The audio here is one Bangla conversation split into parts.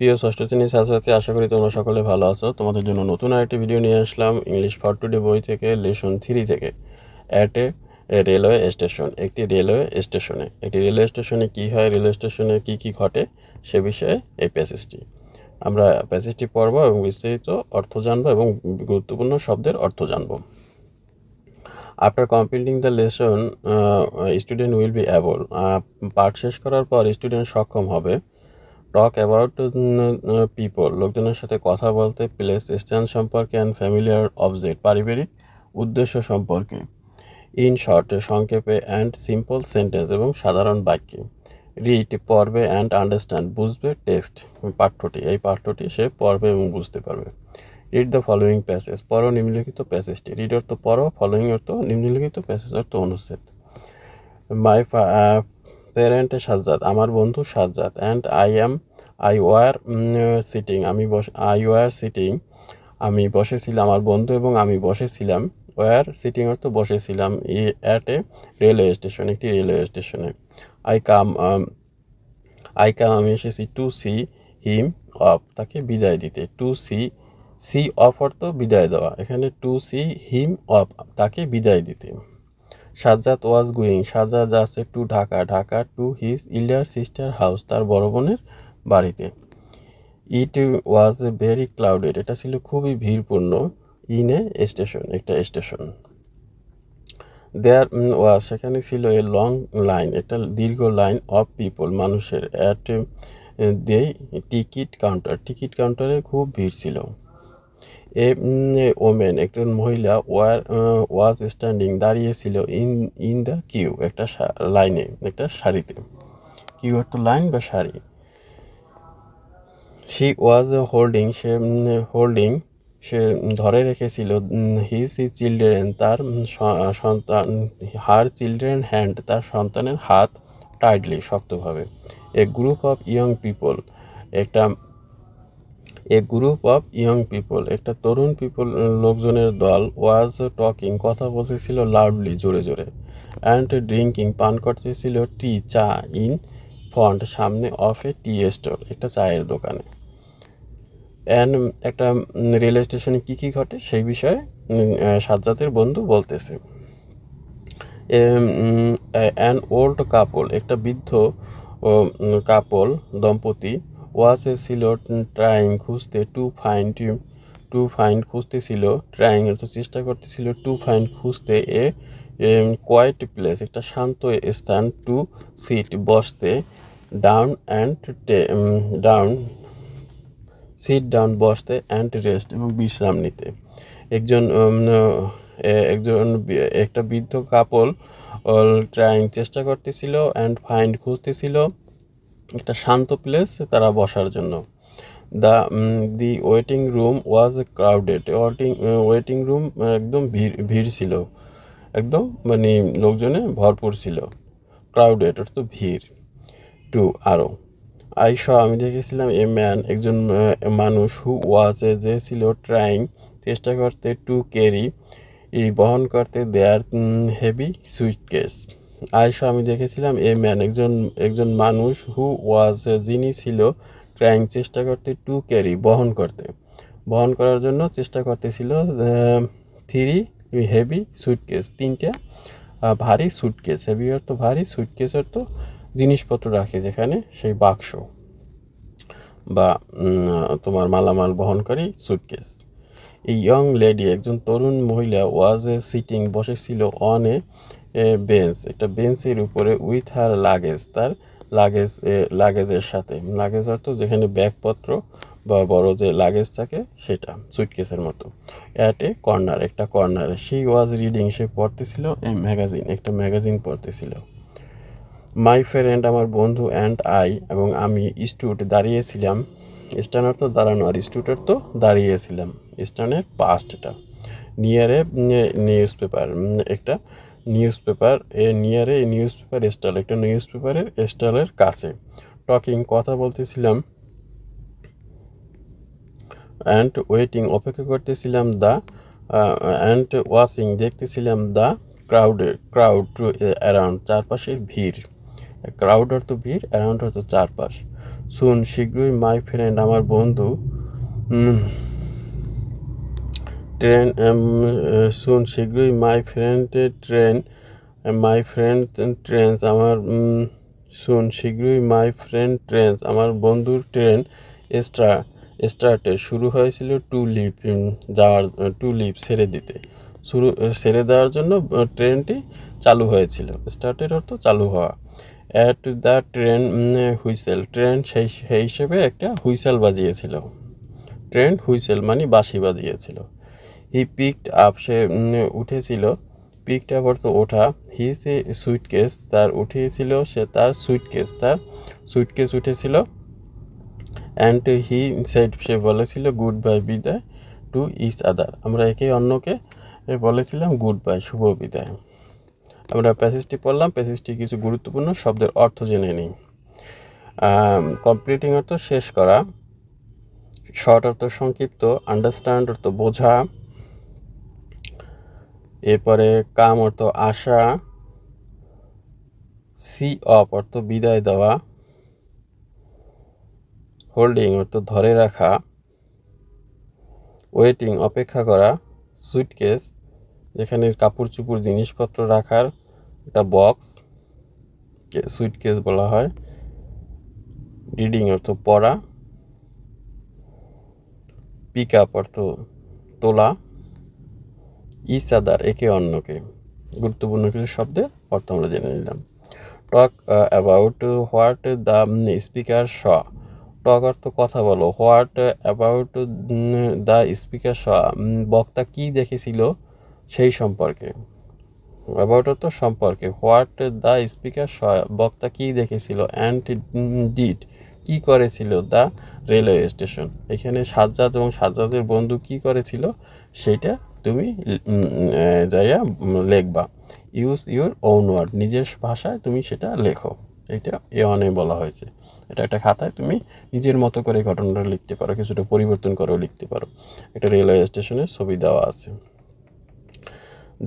প্রিয় ষষ্ঠ শ্রেণীর ছাত্রছাত্রী, আশা করি তোমরা সকলে ভালো আছো। তোমাদের জন্য নতুন আরেকটি ভিডিও নিয়ে আসলাম ইংলিশ ফর টুডে বই থেকে, লেসন 3 থেকে। At a railway station. একটি রেলওয়ে স্টেশনে কী হয়, রেলওয়ে স্টেশনে কী ঘটে সে বিষয়ে এই প্যাসেজটি আমরা পড়ব এবং বিস্তারিত অর্থ জানবো এবং গুরুত্বপূর্ণ শব্দের অর্থ জানবো। After completing the lesson student will be able. পাঠ শেষ করার পর স্টুডেন্ট সক্ষম হবে টক অ্যাবাউট পিপল, লোকজনের সাথে কথা বলতে, প্লেস, স্থান সম্পর্কে, অ্যান্ড ফ্যামিলিয়ার অবজেক্ট, পারিবারিক উদ্দেশ্য সম্পর্কে, ইন শর্ট সংক্ষেপে, অ্যান্ড সিম্পল সেন্টেন্স এবং সাধারণ বাক্যে, রিড পড়বে, অ্যান্ড আন্ডারস্ট্যান্ড বুঝবে, টেক্সট এই পাঠ্যটি সে পড়বে এবং বুঝতে পারবে। রিড দ্য ফলোয়িং প্যাসেজ, পড়ো নিম্নলিখিত প্যাসেজটি। রিড অর্থ পড়ো, ফলোয়িং অর্থ নিম্নলিখিত, প্যাসেজ অর্থ অনুচ্ছেদ। মাই প্যারেন্ট সাজ্জাদ, আমার বন্ধু Sajjad. And I were sitting, আমি বসেছিলাম, আমার বন্ধু এবং আমি বসেছিলাম। ওয়ার সিটিং অর্থ বসেছিলাম। অ্যাট এ রেলওয়ে স্টেশন, একটি রেলওয়ে স্টেশনে। আই কাম আমি এসেছি। টু সি হিম অফ, তাকে বিদায় দিতে। টু সি অফ অর্থ বিদায় দেওয়া, এখানে টু সি হিম অফ, তাকে বিদায় দিতে। সাজ্জাদ ওয়াজ গোয়িং, সাজ্জাদ যাচ্ছে to Dhaka to his elder sister house, তার বড় বোনের বাড়িতে। ইট ওয়াজ ভেরি ক্রাউডেড, এটা ছিল খুবই ভিড়পূর্ণ। ইন এ স্টেশন, একটা স্টেশন। দেয়ার ওয়াজ, সেখানে ছিল এ লং লাইন, একটা দীর্ঘ লাইন অফ পিপল, মানুষের। অ্যাট দে টিকিট কাউন্টারে খুব ভিড় ছিল। এ ওমেন, একজন মহিলা, ওয়াজ স্ট্যান্ডিং, দাঁড়িয়েছিল। ইন দ্য কিউ, একটা লাইনে, একটা সারিতে। কিউ অর্থ লাইন বা সারি। শি ওয়াজ হোল্ডিং, সে ধরে রেখেছিল। হিজ চিলড্রেন, তার সন্তান। হার চিলড্রেন হ্যান্ড, তার সন্তানের হাত। টাইটলি, শক্তভাবে। এ গ্রুপ অফ ইয়ং পিপল, একটা তরুণ লোকজনের দল। ওয়াজ টকিং, কথা বলতেছিল। লাউডলি, জোরে জোরে। অ্যান্ড ড্রিঙ্কিং, পান করতেছিল। টি, চা। ইন ফ্রন্ট, সামনে। অফ এ টি স্টল, একটা চায়ের দোকানে। একটা রেলওয়ে স্টেশনে কী ঘটে সেই বিষয়ে সাজ্জাদের বন্ধু বলতেছে। অ্যান ওল্ড কাপল, একটা বৃদ্ধ দম্পতি। ওয়াজ ছিল ট্রাইং, খুঁজতে। To find খুঁজতেছিল। ট্রাইং অর্থ চেষ্টা করতেছিল। টু ফাইন্ড খুঁজতে। কোয়াইট প্লেস, একটা শান্ত স্থান। টু সিট বসতে। সিট ডাউন বসতে। অ্যান্ড রেস্ট এবং বিশ্রাম নিতে। একটা বৃদ্ধ কাপল ট্রাইং চেষ্টা করতেছিল, অ্যান্ড ফাইন্ড খুঁজতেছিল একটা শান্ত প্লেস তারা বসার জন্য। The waiting room was crowded, waiting room একদম ভিড় ছিল, একদম মানে লোকজনে ভরপুর ছিল। ক্রাউডেড অর্থ ভিড়। টু আরও। আমি দেখেছিলাম। এ ম্যান, একজন মানুষ। হু ওয়াজ, যে ছিল। ট্রাইং চেষ্টা করতে। টু ক্যারি বহন করতে। দেয়ার হেভি সুইটকেস। আমি দেখেছিলাম। এ ম্যান, একজন মানুষ। হু ওয়াজ, যিনি ছিল। ট্রাইং চেষ্টা করতে। টু ক্যারি বহন করার জন্য চেষ্টা করতেছিল। 3 হেভি সুটকেস, 3টা ভারী সুটকেস। হেভি অর্থ ভারী, সুটকেস অর্থ জিনিসপত্র রাখে যেখানে, সেই বাক্স বা তোমার মালামাল বহনকারী সুটকেস। এই ইয়ং লেডি, একজন তরুণ মহিলা। ওয়াজ সিটিং, বসেছিল। অন এ বেঞ্চ, একটা বেঞ্চের উপরে। উইথ হার লাগেজ, তার লাগেজের সাথে। লাগেজ অর্থ যেখানে ব্যাগপত্র বা বড় যে লাগেজ থাকে সেটা, সুটকেসের মতো। অ্যাট এ কর্নার, একটা কর্নারে। শি ওয়াজ রিডিং, সে পড়তেছিল। এ ম্যাগাজিন, একটা ম্যাগাজিন পড়তেছিল। মাই ফ্রেন্ড, আমার বন্ধু। অ্যান্ড আই, এবং আমি। স্টুড, দাঁড়িয়েছিলাম। স্ট্যান্ড অর্থ দাঁড়ানো, আর স্টুড অর্থ দাঁড়িয়েছিলাম। স্ট্যান্ডের পাস্ট এটা। নিয়ারে নিউজ পেপার, একটা newspaper. Near a newspaper stall, একটা নিউজ পেপারের স্টলের কাছে। টকিং, কথা বলতেছিলাম। অ্যান্ড ওয়েটিং, অপেক্ষা করতেছিলাম। অ্যান্ড ওয়াচিং, দেখতেছিলাম। দ্য ক্রাউড অ্যারাউন্ড, চারপাশের ভিড়। ক্রাউড অর্থ ভিড়, অ্যারাউন্ড অর্থ চারপাশ। সুন শীঘ্রই মাই ফ্রেন্ড আমার বন্ধু ট্রেন সুন শীঘ্রই মাই ফ্রেন্ড ট্রেন্স আমার সুন শীঘ্রই মাই ফ্রেন্ড ট্রেন্স আমার বন্ধুর ট্রেন স্টার্টেড শুরু হয়েছিল টু লিভ ছেড়ে দিতে ছেড়ে দেওয়ার জন্য ট্রেনটি চালু হয়েছিল। স্টার্টেড অর্থ চালু হওয়া। At the train whistle train সেই হিসেবে একটা হুইসেল বাজিয়েছিল। ট্রেন হুইসেল মানে বাঁশি বাজিয়েছিল। হি পিকড আপ সে উঠেছিল। পিকড আপ অর্থ ওঠা। হিজ এ সুইটকেস তার উঠিয়েছিল সে তার সুইটকেস উঠেছিল। অ্যান্ড হি সেড সে বলেছিল গুড বাই বিদায় টু ইচ আদার আমরা একে অন্যকে বলেছিলাম গুড বাই শুভ বিদায়। আমরা প্যাসেজটি পড়লাম। প্যাসেজটি কিছু গুরুত্বপূর্ণ শব্দের অর্থ জেনে নিই। কমপ্লিটিং অর্থ শেষ করা। শর্ট অর্থ সংক্ষিপ্ত। আন্ডারস্ট্যান্ড অর্থ বোঝা। এরপরে কাম অর্থ আসা। সি অফ অর্থ বিদায় দেওয়া। হোল্ডিং অর্থ ধরে রাখা। ওয়েটিং অপেক্ষা করা। সুইটকেস যেখানে কাপড় চোপড় জিনিসপত্র রাখার একটা বক্স সুইটকেস বলা হয়। রিডিং অর্থ পড়া। পিক আপ অর্থ তোলা। ইচ আদার একে অন্যকে। গুরুত্বপূর্ণ কিছু শব্দের অর্থ আমরা জেনে নিলাম। Talk about what the speaker saw talk অর্থ কথা বলো। What about the speaker saw বক্তা কি দেখেছিল সেই সম্পর্কে। অ্যাবাউট অর্থ সম্পর্কে। হোয়াট দ্য স্পিকার শ বক্তা কি দেখেছিল। অ্যান্ড ডিড কি করেছিল দ্য রেলওয়ে স্টেশন এখানে সাজ্জাদ এবং সাজ্জাদের বন্ধু কি করেছিল সেইটা তুমি যাইয়া লেখবা। ইউজ ইউর ওন ওয়ার্ড নিজের ভাষায় তুমি সেটা লেখো। এটা অনে বলা হয়েছে। এটা একটা খাতায় তুমি নিজের মতো করে ঘটনাটা লিখতে পারো, কিছুটা পরিবর্তন করেও লিখতে পারো। একটা রেলওয়ে স্টেশনের ছবি দেওয়া আছে।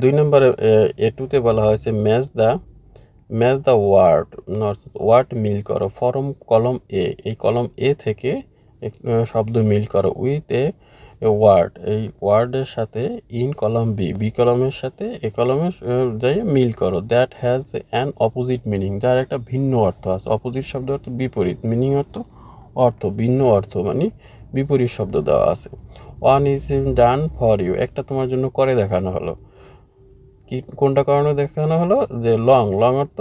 2 নম্বরে A2-তে বলা হয়েছে ম্যাচ দ্য ওয়ার্ড মিল করো। ফরম কলম এ এই কলম এ থেকে শব্দ মিল করো। উইথ এ ওয়ার্ড এই ওয়ার্ডের সাথে ইন কলম বি কলমের সাথে এ কলমের যাই মিল করো। That has an opposite meaning যার একটা ভিন্ন অর্থ আছে। অপোজিট শব্দ অর্থ বিপরীত। মিনিং অর্থ ভিন্ন অর্থ মানে বিপরীত শব্দ দেওয়া আছে। One is done for you একটা তোমার জন্য করে দেখানো হলো। কি কোনটা করানো দেখানো হলো যে লং অর্থ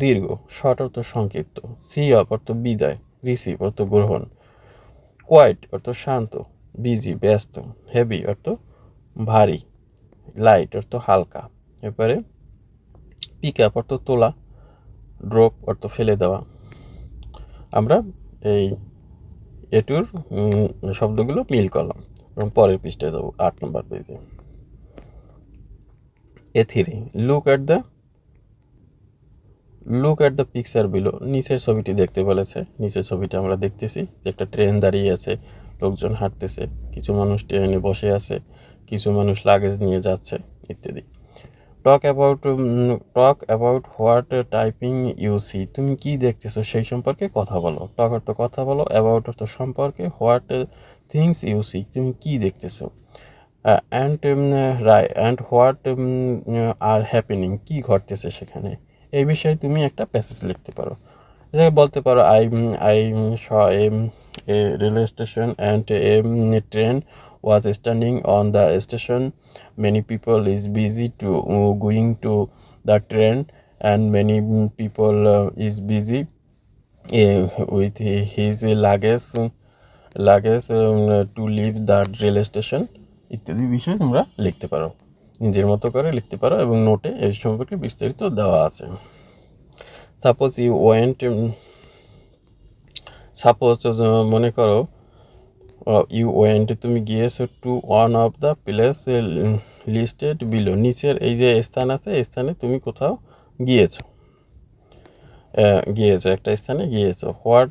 দীর্ঘ। শর্ট অর্থ সংক্ষিপ্ত। সি অফ অর্থ বিদায়। রিসিভ অর্থ গ্রহণ। কোয়াইট অর্থ শান্ত। বিজি ব্যস্ত। হেভি অর্থ ভারী। লাইট অর্থ হালকা। এরপরে পিক আপ অর্থ তোলা। ড্রপ অর্থ ফেলে দেওয়া। আমরা এই এটুর শব্দগুলো মিল করলাম এবং পরের পৃষ্ঠায় যাবো 8 নম্বর পেজে। A3 look at the picture below নিচের ছবিটি দেখতে বলেছে। নিচের ছবিটা আমরা দেখতেছি যে একটা ট্রেন দাঁড়িয়ে আছে, লোকজন হাঁটতেছে, কিছু মানুষ ট্রেনে বসে আছে, কিছু মানুষ লাগেজ নিয়ে যাচ্ছে ইত্যাদি। Talk about what typing you see তুমি কি দেখতেছো সেই সম্পর্কে কথা বলো। টক অর্থ কথা বলো। অ্যাবাউট অর্থ সম্পর্কে। হোয়াট থিংস ইউ সি তুমি কি দেখতেছো। অ্যান্ড হোয়াট আর হ্যাপেনিং কি ঘটতেছে সেখানে। এই বিষয়ে তুমি একটা প্যাসেজ লিখতে পারো। এটাকে বলতে পারো I saw A railway station and a train was standing on the station. Many people is busy to going to the train and many people is busy with his luggage to leave the railway station ইত্যাদি বিষয় তোমরা লিখতে পারো, নিজের মতো করে লিখতে পারো এবং নোটে এই সম্পর্কে বিস্তারিত দেওয়া আছে। সাপোজ মনে করো ইউ ওয়েন্ট তুমি গিয়েছো to one of the place listed below নিচের এই যে স্থান আছে এই স্থানে তুমি কোথাও গিয়েছো একটা স্থানে গিয়েছো। হোয়াট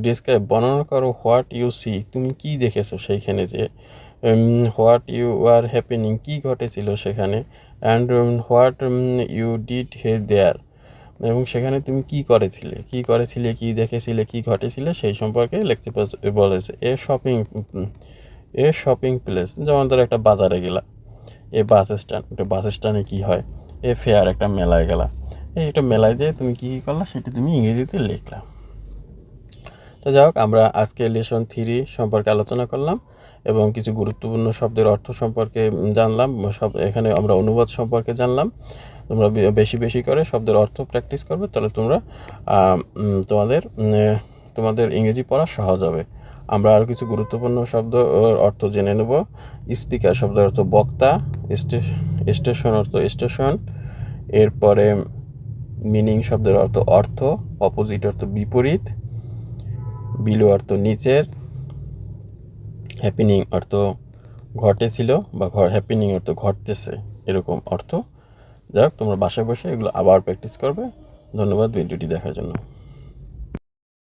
ডিসক্রাইব বর্ণনা করো হোয়াট ইউ সি তুমি কি দেখেছো সেইখানে যে। হোয়াট ইউ আর হ্যাপেনিং কি ঘটেছিল সেখানে। And what you did there এবং সেখানে তুমি কি করেছিলে, কি দেখেছিলে, কি ঘটেছিলে সেই সম্পর্কে লিখতে বলেছে। এ শপিং প্লেস, যেমন ধরো একটা বাজারে গেলা। এ বাস স্ট্যান্ড, একটা বাস স্ট্যান্ডে কী হয়। এ ফেয়ার, একটা মেলায় গেলা। এই একটা মেলায় যেয়ে তুমি কী কী করলা সেটা তুমি ইংরেজিতে লিখলা। তো যাই হোক, আমরা আজকে লেসন 3 সম্পর্কে আলোচনা করলাম এবং কিছু গুরুত্বপূর্ণ শব্দের অর্থ সম্পর্কে জানলাম। এখানে আমরা অনুবাদ সম্পর্কে জানলাম। তোমরা বেশি বেশি করে শব্দের অর্থ প্র্যাকটিস করবে, তাহলে তোমরা তোমাদের ইংরেজি পড়া সহজ হবে। আমরা আরও কিছু গুরুত্বপূর্ণ শব্দ অর্থ জেনে নেব। স্পিকার শব্দের অর্থ বক্তা, স্টেশন অর্থ স্টেশন, এরপরে মিনিং শব্দের অর্থ, অপোজিট অর্থ বিপরীত, বিলো অর্থ নিচের, হ্যাপেনিং অর্থ ঘটেছিল বা হ্যাপেনিং অর্থ ঘটতেছে, এরকম অর্থ। যাই হোক, তোমরা বাসায় বসে এগুলো আবার প্র্যাকটিস করবে। ধন্যবাদ ভিডিওটি দেখার জন্য।